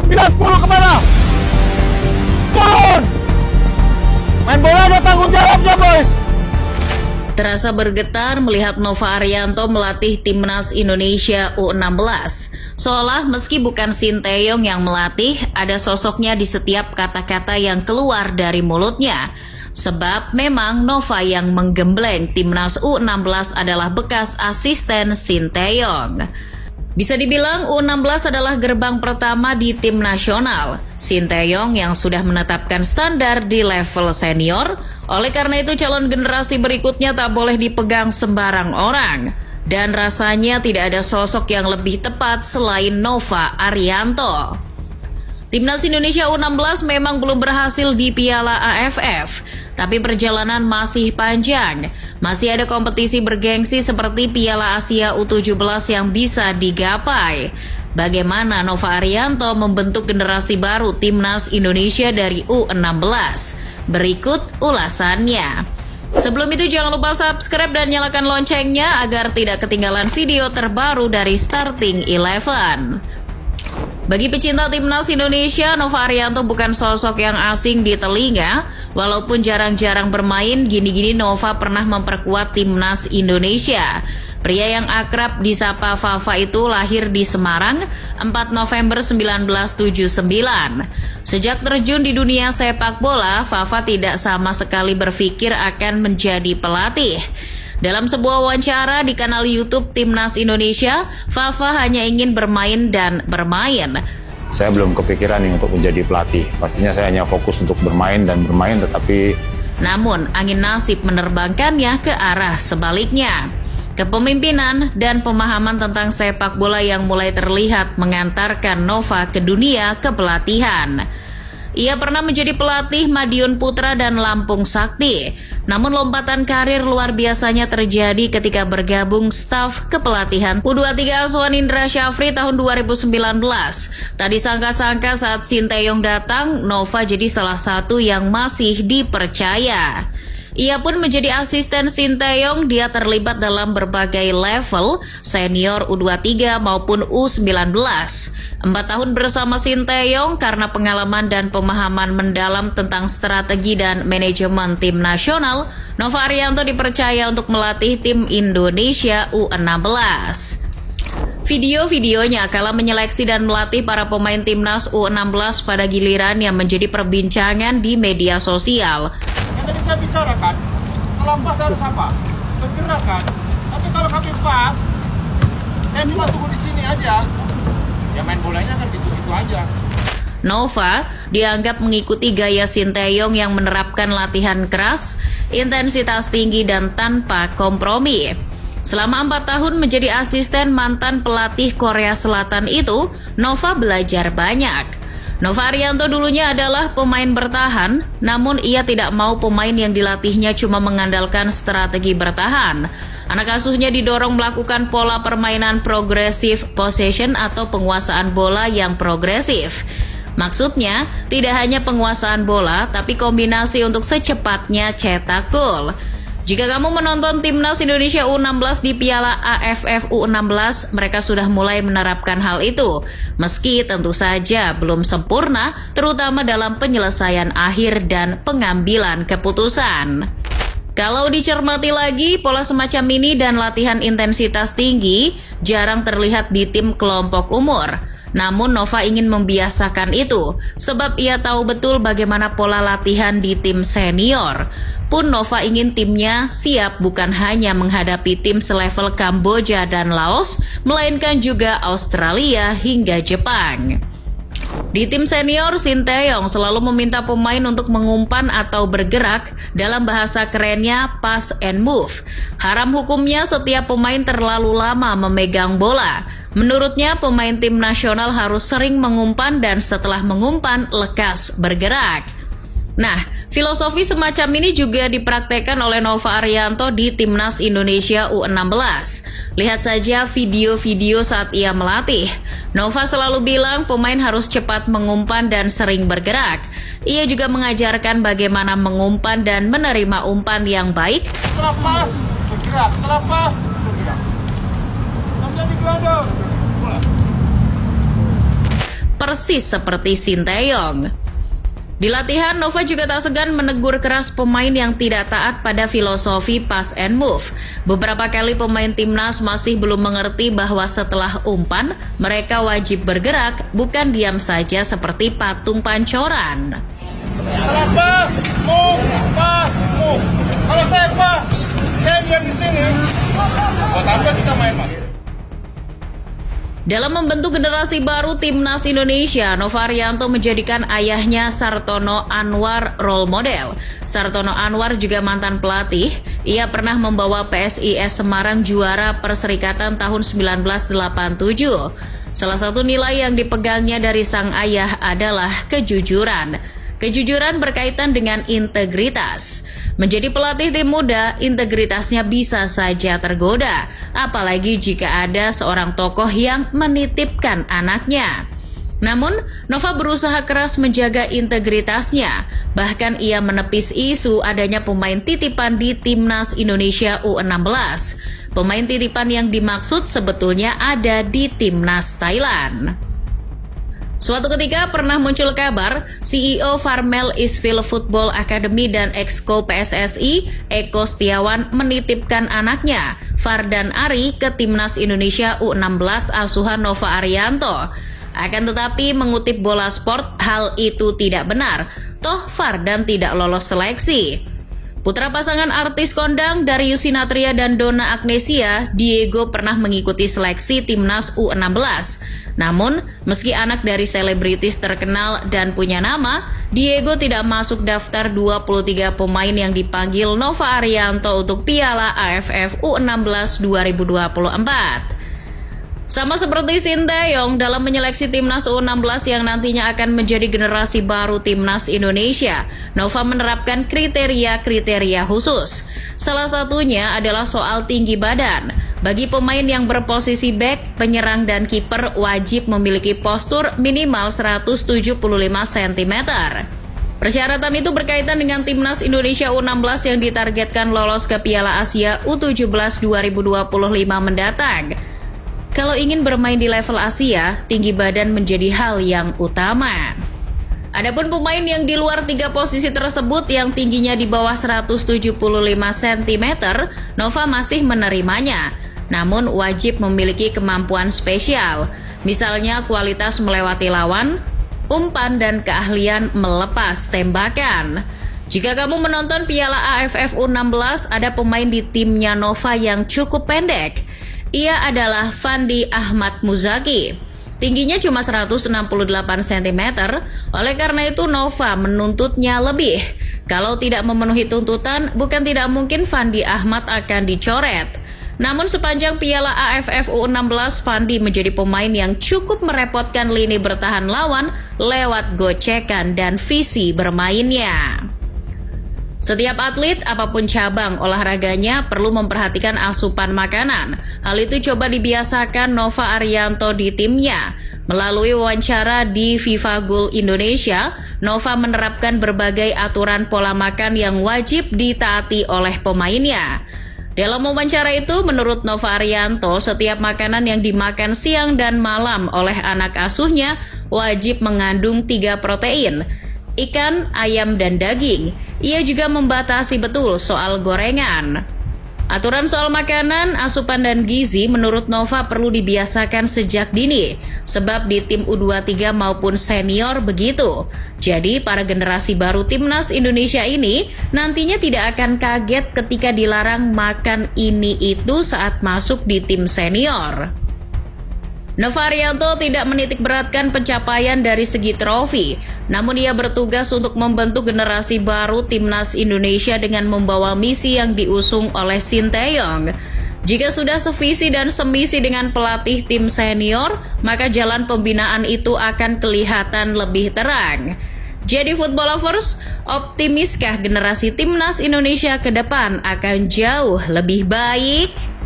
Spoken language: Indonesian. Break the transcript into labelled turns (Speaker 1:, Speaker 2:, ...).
Speaker 1: 9-10 kemana? Turun! Main bola ada tanggung jawabnya, boys!
Speaker 2: Terasa bergetar melihat Nova Arianto melatih timnas Indonesia U16. Seolah meski bukan Sinteyong yang melatih, ada sosoknya di setiap kata-kata yang keluar dari mulutnya. Sebab memang Nova yang menggembleng timnas U16 adalah bekas asisten Sinteyong. Bisa dibilang U16 adalah gerbang pertama di tim nasional. Sinteyong yang sudah menetapkan standar di level senior, oleh karena itu calon generasi berikutnya tak boleh dipegang sembarang orang. Dan rasanya tidak ada sosok yang lebih tepat selain Nova Arianto. Timnas Indonesia U16 memang belum berhasil di Piala AFF, tapi perjalanan masih panjang. Masih ada kompetisi bergengsi seperti Piala Asia U17 yang bisa digapai. Bagaimana Nova Arianto membentuk generasi baru Timnas Indonesia dari U16? Berikut ulasannya. Sebelum itu jangan lupa subscribe dan nyalakan loncengnya agar tidak ketinggalan video terbaru dari Starting Eleven. Bagi pecinta timnas Indonesia, Nova Arianto bukan sosok yang asing di telinga. Walaupun jarang-jarang bermain, gini-gini Nova pernah memperkuat timnas Indonesia. Pria yang akrab disapa Fafa itu lahir di Semarang 4 November 1979. Sejak terjun di dunia sepak bola, Fafa tidak sama sekali berpikir akan menjadi pelatih. Dalam sebuah wawancara di kanal YouTube Timnas Indonesia, Fafa hanya ingin bermain dan bermain.
Speaker 3: Saya belum kepikiran nih untuk menjadi pelatih. Pastinya saya hanya fokus untuk bermain dan bermain, tetapi...
Speaker 2: Namun, angin nasib menerbangkannya ke arah sebaliknya. Kepemimpinan dan pemahaman tentang sepak bola yang mulai terlihat mengantarkan Nova ke dunia kepelatihan. Ia pernah menjadi pelatih Madiun Putra dan Lampung Sakti. Namun lompatan karir luar biasanya terjadi ketika bergabung staf kepelatihan U23 Asuhan Indra Syafri tahun 2019. Tak disangka-sangka saat Sinteyong datang, Nova jadi salah satu yang masih dipercaya. Ia pun menjadi asisten Sinteyong. Dia terlibat dalam berbagai level, senior U23 maupun U19. 4 tahun bersama Sinteyong karena pengalaman dan pemahaman mendalam tentang strategi dan manajemen tim nasional, Nova Arianto dipercaya untuk melatih tim Indonesia U16. Video-videonya kala menyeleksi dan melatih para pemain timnas U16 pada giliran yang menjadi perbincangan di media sosial.
Speaker 1: Tadi saya bicara kan, kalau pas harus apa? Bergerak kan? Tapi kalau kami pas, saya cuma tunggu di sini aja. Ya main bolanya kan gitu-gitu aja.
Speaker 2: Nova dianggap mengikuti gaya Sinteyong yang menerapkan latihan keras, intensitas tinggi dan tanpa kompromi. Selama 4 tahun menjadi asisten mantan pelatih Korea Selatan itu, Nova belajar banyak. Nova Arianto dulunya adalah pemain bertahan, namun ia tidak mau pemain yang dilatihnya cuma mengandalkan strategi bertahan. Anak asuhnya didorong melakukan pola permainan progresif possession atau penguasaan bola yang progresif. Maksudnya, tidak hanya penguasaan bola, tapi kombinasi untuk secepatnya cetak gol. Jika kamu menonton Timnas Indonesia U16 di Piala AFF U16, mereka sudah mulai menerapkan hal itu. Meski tentu saja belum sempurna, terutama dalam penyelesaian akhir dan pengambilan keputusan. Kalau dicermati lagi, pola semacam ini dan latihan intensitas tinggi jarang terlihat di tim kelompok umur. Namun Nova ingin membiasakan itu, sebab ia tahu betul bagaimana pola latihan di tim senior. Pun Nova ingin timnya siap bukan hanya menghadapi tim selevel Kamboja dan Laos, melainkan juga Australia hingga Jepang. Di tim senior, Sinteyong selalu meminta pemain untuk mengumpan atau bergerak, dalam bahasa kerennya pass and move. Haram hukumnya setiap pemain terlalu lama memegang bola. Menurutnya, pemain tim nasional harus sering mengumpan dan setelah mengumpan lekas bergerak. Nah, filosofi semacam ini juga dipraktekkan oleh Nova Arianto di Timnas Indonesia U16. Lihat saja video-video saat ia melatih. Nova selalu bilang pemain harus cepat mengumpan dan sering bergerak. Ia juga mengajarkan bagaimana mengumpan dan menerima umpan yang baik.
Speaker 1: Setelah pas, bergerak. Setelah pas, bergerak. Langsung digelodong.
Speaker 2: persis seperti Sinteyong. Di latihan, Nova juga tak segan menegur keras pemain yang tidak taat pada filosofi pass and move. Beberapa kali pemain timnas masih belum mengerti bahwa setelah umpan, mereka wajib bergerak, bukan diam saja seperti patung pancoran.
Speaker 1: Kalau pas, move. Kalau saya pas, saya diam di sini. Buat apa kita main, Mas?
Speaker 2: Dalam membentuk generasi baru Timnas Indonesia, Nova Arianto menjadikan ayahnya Sartono Anwar role model. Sartono Anwar juga mantan pelatih. Ia pernah membawa PSIS Semarang juara Perserikatan tahun 1987. Salah satu nilai yang dipegangnya dari sang ayah adalah kejujuran. Kejujuran berkaitan dengan integritas. Menjadi pelatih tim muda, integritasnya bisa saja tergoda, apalagi jika ada seorang tokoh yang menitipkan anaknya. Namun, Nova berusaha keras menjaga integritasnya. Bahkan ia menepis isu adanya pemain titipan di Timnas Indonesia U16. Pemain titipan yang dimaksud sebetulnya ada di Timnas Thailand. Suatu ketika pernah muncul kabar CEO Farmel Eastville Football Academy dan Exco PSSI Eko Setiawan menitipkan anaknya Fardan Ari ke Timnas Indonesia U16 asuhan Nova Arianto. Akan tetapi mengutip Bola Sport, hal itu tidak benar. Toh Fardan tidak lolos seleksi. Putra pasangan artis kondang Darius Sinathrya dan Donna Agnesia, Diego pernah mengikuti seleksi Timnas U16. Namun, meski anak dari selebritis terkenal dan punya nama, Diego tidak masuk daftar 23 pemain yang dipanggil Nova Arianto untuk Piala AFF U16 2024. Sama seperti Sinteyong dalam menyeleksi Timnas U16 yang nantinya akan menjadi generasi baru Timnas Indonesia, Nova menerapkan kriteria-kriteria khusus. Salah satunya adalah soal tinggi badan. Bagi pemain yang berposisi bek, penyerang dan kiper wajib memiliki postur minimal 175 cm. Persyaratan itu berkaitan dengan Timnas Indonesia U16 yang ditargetkan lolos ke Piala Asia U17 2025 mendatang. Kalau ingin bermain di level Asia, tinggi badan menjadi hal yang utama. Adapun pemain yang di luar 3 posisi tersebut yang tingginya di bawah 175 cm, Nova masih menerimanya. Namun wajib memiliki kemampuan spesial, misalnya kualitas melewati lawan, umpan dan keahlian melepas tembakan. Jika kamu menonton Piala AFF U16, ada pemain di timnya Nova yang cukup pendek. Ia adalah Fandi Ahmad Muzaki. Tingginya cuma 168 cm, oleh karena itu Nova menuntutnya lebih. Kalau tidak memenuhi tuntutan, bukan tidak mungkin Fandi Ahmad akan dicoret. Namun sepanjang Piala AFF U16, Fandi menjadi pemain yang cukup merepotkan lini bertahan lawan lewat gocekan dan visi bermainnya. Setiap atlet, apapun cabang olahraganya, perlu memperhatikan asupan makanan. Hal itu coba dibiasakan Nova Arianto di timnya. Melalui wawancara di FIFA Goal Indonesia, Nova menerapkan berbagai aturan pola makan yang wajib ditaati oleh pemainnya. Dalam wawancara itu, menurut Nova Arianto, setiap makanan yang dimakan siang dan malam oleh anak asuhnya wajib mengandung 3 protein, ikan, ayam, dan daging. Ia juga membatasi betul soal gorengan. Aturan soal makanan, asupan, dan gizi menurut Nova perlu dibiasakan sejak dini, sebab di tim U23 maupun senior begitu. Jadi para generasi baru Timnas Indonesia ini nantinya tidak akan kaget ketika dilarang makan ini itu saat masuk di tim senior. Nova Arianto tidak menitik beratkan pencapaian dari segi trofi, namun ia bertugas untuk membentuk generasi baru Timnas Indonesia dengan membawa misi yang diusung oleh Sinteyong. Jika sudah sevisi dan semisi dengan pelatih tim senior, maka jalan pembinaan itu akan kelihatan lebih terang. Jadi football lovers, optimiskah generasi Timnas Indonesia ke depan akan jauh lebih baik?